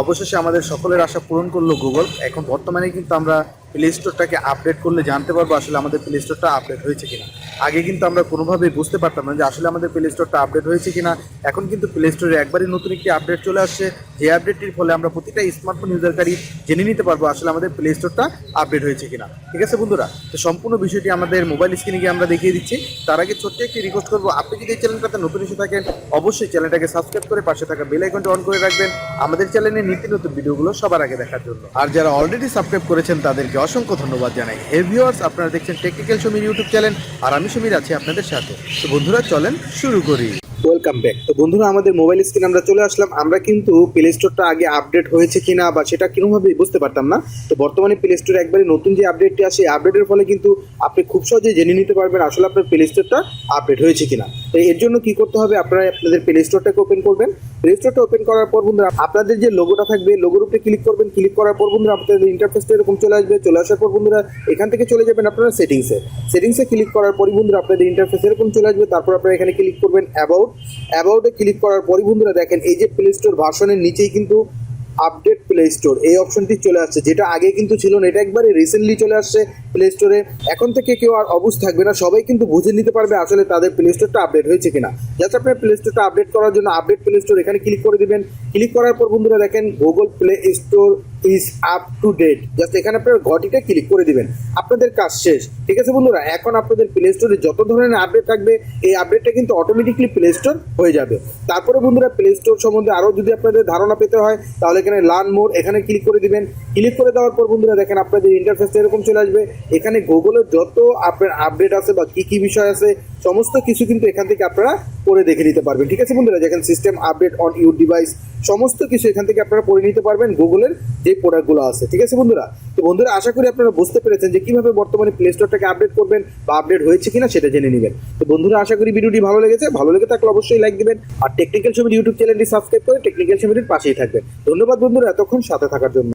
অবশেষে আমাদের সকলের আশা পূরণ করলো গুগল। এখন বর্তমানে কিন্তু আমরা প্লে স্টোরটাকে আপডেট করলে জানতে পারবো আসলে আমাদের প্লে স্টোরটা আপডেট হয়েছে কিনা। আগে কিন্তু আমরা কোনোভাবেই বুঝতে পারতাম না যে আসলে আমাদের প্লে স্টোরটা আপডেট হয়েছে কিনা। এখন কিন্তু প্লে স্টোরে একবারই নতুন একটি আপডেট চলে আসছে, যে আপডেটটির ফলে আমরা প্রতিটা স্মার্টফোন ইউজারকারী জেনে নিতে পারবো আসলে আমাদের প্লে স্টোরটা আপডেট হয়েছে কিনা। ঠিক আছে বন্ধুরা, তো সম্পূর্ণ বিষয়টি আমাদের মোবাইল স্ক্রিনে গিয়ে আমরা দেখিয়ে দিচ্ছি। তার আগে ছোট্ট একটি রিকোয়েস্ট করবো, আপনি যদি এই চ্যানেলটাতে নতুন এসে থাকেন অবশ্যই চ্যানেলটাকে সাবস্ক্রাইব করে পাশে থাকা বেল আইকনটি অন করে রাখবেন আমাদের চ্যানেলের নিত্য নতুন ভিডিওগুলো সবার আগে দেখার জন্য। আর যারা অলরেডি সাবস্ক্রাইব করেছেন তাদেরকে অসংখ্য ধন্যবাদ জানাই। হে ভিউয়ার্স, আপনারা দেখছেন টেকনিক্যাল সমীর ইউটিউব চ্যানেল, আর আমি সমীর আছি আপনাদের সাথে। তো বন্ধুরা চলেন শুরু করি। Welcome back. তো বন্ধুরা আমাদের মোবাইল স্ক্রিনে আমরা চলে আসলাম। আমরা কিন্তু প্লে স্টোরটা আগে আপডেট হয়েছে কিনা বা সেটা কোনোভাবেই বুঝতে পারতাম না। তো বর্তমানে প্লে স্টোরে একবারে নতুন যে আপডেটটি আসে, আপডেটের ফলে কিন্তু আপনি খুব সহজেই জেনে নিতে পারবেন আসলে আপনার প্লে স্টোরটা আপডেট হয়েছে কিনা। তো এর জন্য কি করতে হবে, আপনারা আপনাদের প্লে স্টোরটাকে ওপেন করবেন। প্লে স্টোরটা ওপেন করার পর বন্ধুরা আপনাদের যে লোগোটা থাকবে লোগোর উপরে ক্লিক করবেন। ক্লিক করার পর বন্ধুরা আপনাদের ইন্টারফেসটা এরকম চলে আসবে। চলে আসার পর বন্ধুরা এখান থেকে চলে যাবেন আপনারা সেটিংসে ক্লিক করার পরই বন্ধুরা আপনাদের ইন্টারফেস এরকম চলে আসবে। তারপর আপনারা এখানে ক্লিক করবেন অ্যাবাউটে ক্লিক করার পরই বন্ধুরা দেখেন এই যে প্লে স্টোর ভার্সনের নিচেই কিন্তু আপডেট প্লে স্টোর এই অপশনটি চলে আসছে, যেটা আগে কিন্তু ছিল না। এটা একবারে রিসেন্টলি চলে আসছে প্লে স্টোরে। এখন থেকে কেউ আর অবুঝ থাকবে না, সবাই কিন্তু বুঝে নিতে পারবে আসলে তাদের প্লে স্টোরটা আপডেট হয়েছে কিনা। জাস্ট আপনার প্লে স্টোরটা আপডেট করার জন্য আপডেট প্লে স্টোর এখানে ক্লিক করে দিবেন। ক্লিক করার পর বন্ধুরা দেখেন Google play store is up to date, just এখানে আপনার ঘটিটা ক্লিক করে দিবেন, আপনাদের কাজ শেষ। ঠিক আছে বন্ধুরা, এখন আপনাদের প্লে স্টোরে যত ধরনের আপডেট থাকবে এই আপডেটটা কিন্তু অটোমেটিকলি প্লে স্টোর হয়ে যাবে। তারপরে বন্ধুরা প্লে স্টোর সম্বন্ধে আরও যদি আপনাদের ধারণা পেতে হয় তাহলে এখানে লার্ন মোর এখানে ক্লিক করে দিবেন। ক্লিক করে দেওয়ার পর বন্ধুরা দেখেন আপনাদের ইন্টারফেসটা এরকম চলে আসবে। এখানে গুগলের যত আপনার আপডেট আছে বা কী কী বিষয় আছে সমস্ত কিছু কিন্তু এখান থেকে আপনারা পড়ে দেখে নিতে পারবেন। ঠিক আছে বন্ধুরা, দেখেন system update on your device সমস্ত কিছু এখান থেকে আপনারা পড়ে নিতে পারবেন গুগলের যে প্রোডাক্টগুলো আছে। ঠিক আছে বন্ধুরা, তো বন্ধুরা আশা করি আপনারা বুঝতে পেরেছেন যে কীভাবে বর্তমানে প্লে স্টোরটাকে আপডেট করবেন বা আপডেট হয়েছে কিনা সেটা জেনে নেবেন। তো বন্ধুরা আশা করি ভিডিওটি ভালো লেগেছে, ভালো লেগে থাকলে অবশ্যই লাইক দিবেন, আর টেকনিক্যাল সমীর ইউটিউব চ্যানেলটি সাবস্ক্রাইব করে টেকনিক্যাল সমীরের পাশেই থাকবেন। ধন্যবাদ বন্ধুরা এতক্ষণ সাথে থাকার জন্য।